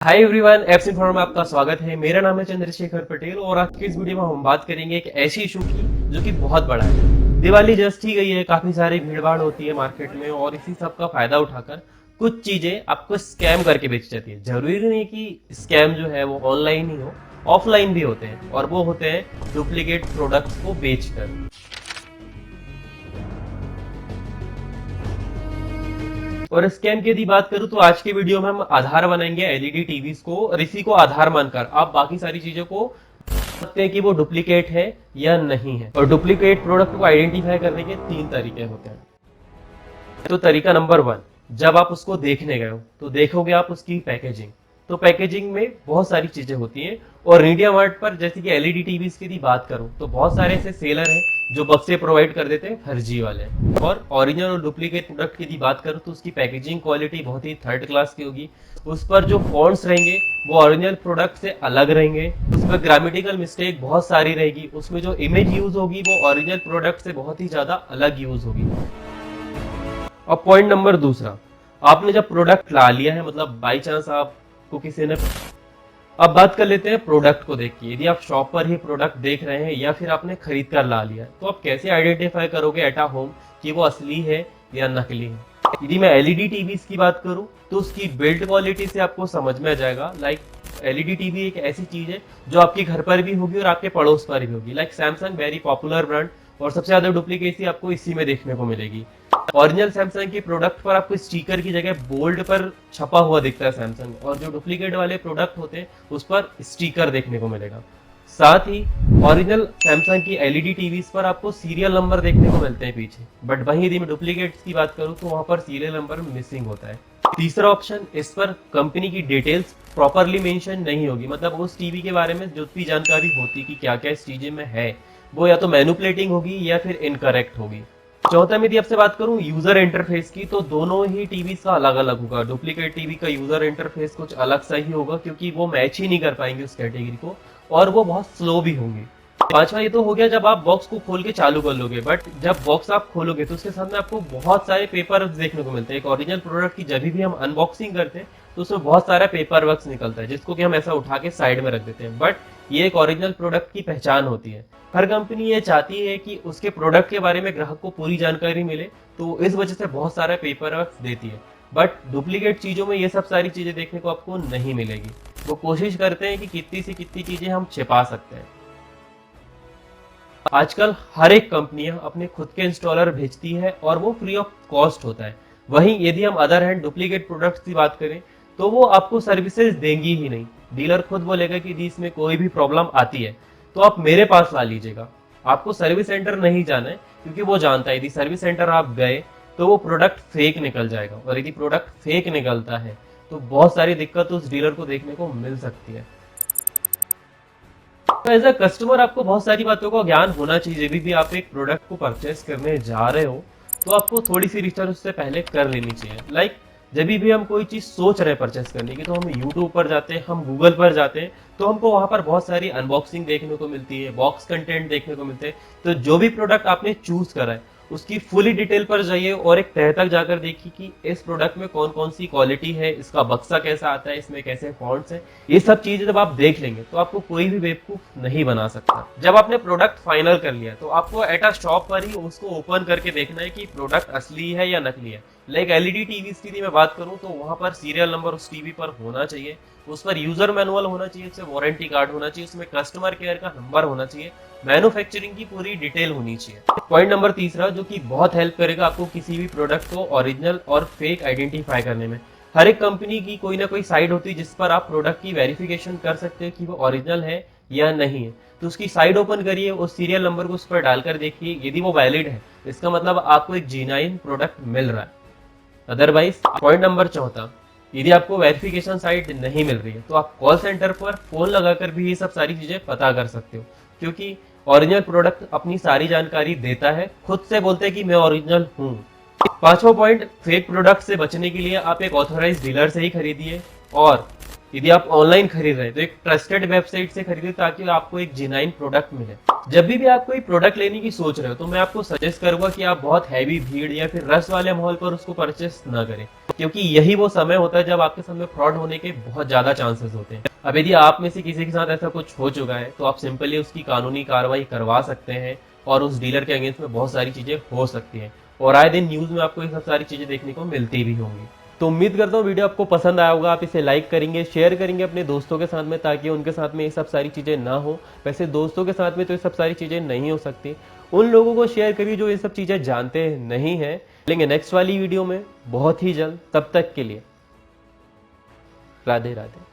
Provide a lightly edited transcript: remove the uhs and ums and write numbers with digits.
Hi everyone, apps inform में आपका स्वागत है। मेरा नाम है चंद्रशेखर पटेल और आज की इस वीडियो में हम बात करेंगे एक ऐसी इशू की जो कि बहुत बड़ा है। दिवाली जस्ट ही गई है, काफी सारी भीड़ भाड़ होती है मार्केट में और इसी सब का फायदा उठाकर कुछ चीजें आपको स्कैम करके बेच जाती है। जरूरी नहीं कि स्कैम जो है वो ऑनलाइन ही हो, ऑफलाइन भी होते हैं और वो होते हैं डुप्लीकेट प्रोडक्ट्स को बेचकर। और स्कैम की यदि बात करूं तो आज के वीडियो में हम आधार बनाएंगे एलईडी टीवीज को और इसी को आधार मानकर आप बाकी सारी चीजों को सकते हैं कि वो डुप्लीकेट है या नहीं है। और डुप्लीकेट प्रोडक्ट को आइडेंटिफाई करने के 3 तरीके होते हैं। तो तरीका नंबर 1, जब आप उसको देखने गए हो तो देखोगे आप उसकी पैकेजिंग। तो पैकेजिंग में बहुत सारी चीजें होती हैं और इंडिया मार्ट पर जैसे कि एलईडी टीवीज की बात करूं तो बहुत सारे ऐसे सेलर हैं जो बक्से प्रोवाइड कर देते हैं फर्जी वाले। और ओरिजिनल और डुप्लीकेट प्रोडक्ट की बात करूं तो उसकी पैकेजिंग क्वालिटी बहुत ही थर्ड क्लास की होगी। उस पर जो फॉन्ट्स रहेंगे वो ओरिजिनल प्रोडक्ट से अलग रहेंगे। उस पर ग्रामेटिकल मिस्टेक बहुत सारी रहेगी। उसमें जो इमेज यूज होगी वो ओरिजिनल प्रोडक्ट से बहुत ही ज्यादा अलग यूज होगी। और पॉइंट नंबर दूसरा, आपने जब प्रोडक्ट ला लिया है, मतलब बाई चांस आपको किसी ने, अब बात कर लेते हैं प्रोडक्ट को देख के। यदि आप शॉप पर ही प्रोडक्ट देख रहे हैं या फिर आपने खरीद कर ला लिया तो आप कैसे आइडेंटिफाई करोगे एट अ होम कि वो असली है या नकली है। यदि मैं एलईडी टीवीज की बात करूं तो उसकी बिल्ड क्वालिटी से आपको समझ में आ जाएगा। लाइक एलईडी टीवी एक ऐसी चीज है जो आपके घर पर भी होगी और आपके पड़ोस पर भी होगी। Like Samsung very popular brand और सबसे ज्यादा डुप्लीकेसी आपको इसी में देखने को मिलेगी। ओरिजिनल सैमसंग के प्रोडक्ट पर आपको स्टिकर की जगह बोल्ड पर छपा हुआ दिखता है सैमसंग, और जो डुप्लीकेट वाले प्रोडक्ट होते हैं उस पर स्टिकर देखने को मिलेगा। साथ ही ओरिजिनल सैमसंग की एलईडी टीवीज पर आपको सीरियल नंबर देखने को मिलते हैं पीछे, बट वहीं यदि मैं डुप्लीकेट्स की बात करूं तो वहां पर सीरियल नंबर मिसिंग होता है। तीसरा ऑप्शन, इस पर कंपनी की डिटेल्स प्रॉपरली मेंशन नहीं होगी। मतलब उस टीवी के बारे में जो भी जानकारी होती कि क्या क्या इस चीजें में है वो या तो मैनिपुलेटिंग होगी या फिर इनकरेक्ट होगी। चौथा में यदि आपसे बात करूं यूजर इंटरफेस की, तो दोनों ही टीवी का अलग अलग होगा। डुप्लीकेट टीवी का यूजर इंटरफेस कुछ अलग सा ही होगा क्योंकि वो मैच ही नहीं कर पाएंगे उस कैटेगरी को और वो बहुत स्लो भी होंगे। पांचवा ये तो हो गया जब आप बॉक्स को खोल के चालू कर लोगे, बट जब बॉक्स आप खोलोगे तो उसके साथ में आपको बहुत सारे पेपर देखने को मिलते हैं। एक ओरिजिनल प्रोडक्ट की जब भी हम अनबॉक्सिंग करते हैं तो उसमें बहुत सारा पेपर वर्क निकलता है जिसको कि हम ऐसा उठा के साइड में रख देते हैं, बट ये एक ओरिजिनल प्रोडक्ट की पहचान होती है। हर कंपनी ये चाहती है कि उसके प्रोडक्ट के बारे में ग्राहक को पूरी जानकारी मिले, तो इस वजह से बहुत सारा पेपर वर्क देती है। बट डुप्लीकेट चीजों में ये सब सारी चीजें देखने को आपको नहीं मिलेगी। वो कोशिश करते हैं कि कितनी से कितनी चीजें हम छिपा सकते हैं। आजकल हर एक कंपनियां अपने खुद के इंस्टॉलर भेजती है और वो फ्री ऑफ कॉस्ट होता है। वहीं यदि हम अदर हैंड डुप्लीकेट प्रोडक्ट्स की बात करें तो वो आपको सर्विसेज देंगी ही नहीं। डीलर खुद बोलेगा कि यदि इसमें कोई भी प्रॉब्लम आती है तो आप मेरे पास ला लीजिएगा, आपको सर्विस सेंटर नहीं जाना है, क्योंकि वो जानता है यदि सर्विस सेंटर आप गए तो वो प्रोडक्ट फेक निकल जाएगा और यदि प्रोडक्ट फेक निकलता है तो बहुत सारी दिक्कत उस डीलर को देखने को मिल सकती है। तो एज अ कस्टमर आपको बहुत सारी बातों का ज्ञान होना चाहिए। जब भी आप एक प्रोडक्ट को परचेस करने जा रहे हो तो आपको थोड़ी सी रिसर्च उससे पहले कर लेनी चाहिए। लाइक जब भी हम कोई चीज सोच रहे हैं परचेस करने की तो हम यूट्यूब पर जाते हैं, हम गूगल पर जाते हैं, तो हमको वहां पर बहुत सारी अनबॉक्सिंग देखने को मिलती है, बॉक्स कंटेंट देखने को मिलते हैं। तो जो भी प्रोडक्ट आपने चूज करा है उसकी फुली डिटेल पर जाइए और एक तह तक जाकर देखिए कि इस प्रोडक्ट में कौन कौन सी क्वालिटी है, इसका बक्सा कैसा आता है, इसमें कैसे फॉन्ट्स हैं। ये सब चीजें जब आप देख लेंगे तो आपको कोई भी बेवकूफ नहीं बना सकता। जब आपने प्रोडक्ट फाइनल कर लिया तो आपको एट अ शॉप पर ही उसको ओपन करके देखना है कि प्रोडक्ट असली है या नकली है। लाइक एलईडी टीवी की मैं बात करूं तो वहां पर सीरियल नंबर उस टीवी पर होना चाहिए, उस पर यूजर मैनुअल होना चाहिए, उससे वारंटी कार्ड होना चाहिए, उसमें कस्टमर केयर का नंबर होना चाहिए, मैन्युफैक्चरिंग की पूरी डिटेल होनी चाहिए। पॉइंट नंबर तीसरा जो कि बहुत हेल्प करेगा आपको किसी भी प्रोडक्ट को ओरिजिनल और फेक आइडेंटिफाई करने में। हर एक कंपनी की कोई ना कोई साइट होती है जिस पर आप प्रोडक्ट की वेरिफिकेशन कर सकते हो कि वो ओरिजिनल है या नहीं है। तो उसकी साइट ओपन करिए, उस सीरियल नंबर को उस पर डालकर देखिए, यदि वो वैलिड है इसका मतलब आपको एक जेन्युइन प्रोडक्ट मिल रहा है। अदरवाइज पॉइंट नंबर चौथा, यदि आपको वेरिफिकेशन साइट नहीं मिल रही है तो आप कॉल सेंटर पर फोन लगाकर भी ये सब सारी चीजें पता कर सकते हो, क्योंकि ओरिजिनल प्रोडक्ट अपनी सारी जानकारी देता है, खुद से बोलते हैं कि मैं ओरिजिनल हूँ। पांचवा पॉइंट, फेक प्रोडक्ट से बचने के लिए आप एक ऑथराइज डीलर से ही खरीदिए, और यदि आप ऑनलाइन खरीद रहे हैं तो एक ट्रस्टेड वेबसाइट से खरीदिए ताकि आपको एक जेन्युइन प्रोडक्ट मिले। जब भी आप कोई प्रोडक्ट लेने की सोच रहे हो तो मैं आपको सजेस्ट करूंगा कि आप बहुत हैवी भीड़ या फिर रश वाले माहौल पर उसको परचेस ना करें। क्योंकि यही वो समय होता है जब आपके साथ में फ्रॉड होने के बहुत ज्यादा चांसेस होते हैं। अब यदि आप में से किसी के साथ ऐसा कुछ हो चुका है तो आप सिंपली उसकी कानूनी कार्रवाई करवा सकते हैं और उस डीलर के अगेंस्ट में बहुत सारी चीजें हो सकती हैं और आए दिन न्यूज में आपको ये सब सारी चीजें देखने को मिलती भी होंगी। तो उम्मीद करता हूँ वीडियो आपको पसंद आया होगा, आप इसे लाइक करेंगे, शेयर करेंगे अपने दोस्तों के साथ में, ताकि उनके साथ में ये सब सारी चीज़ें ना हो। वैसे दोस्तों के साथ में तो ये सब सारी चीज़ें नहीं हो सकती, उन लोगों को शेयर करिए जो ये सब चीज़ें जानते नहीं हैं। मिलेंगे नेक्स्ट वाली वीडियो में बहुत ही जल्द, तब तक के लिए राधे राधे।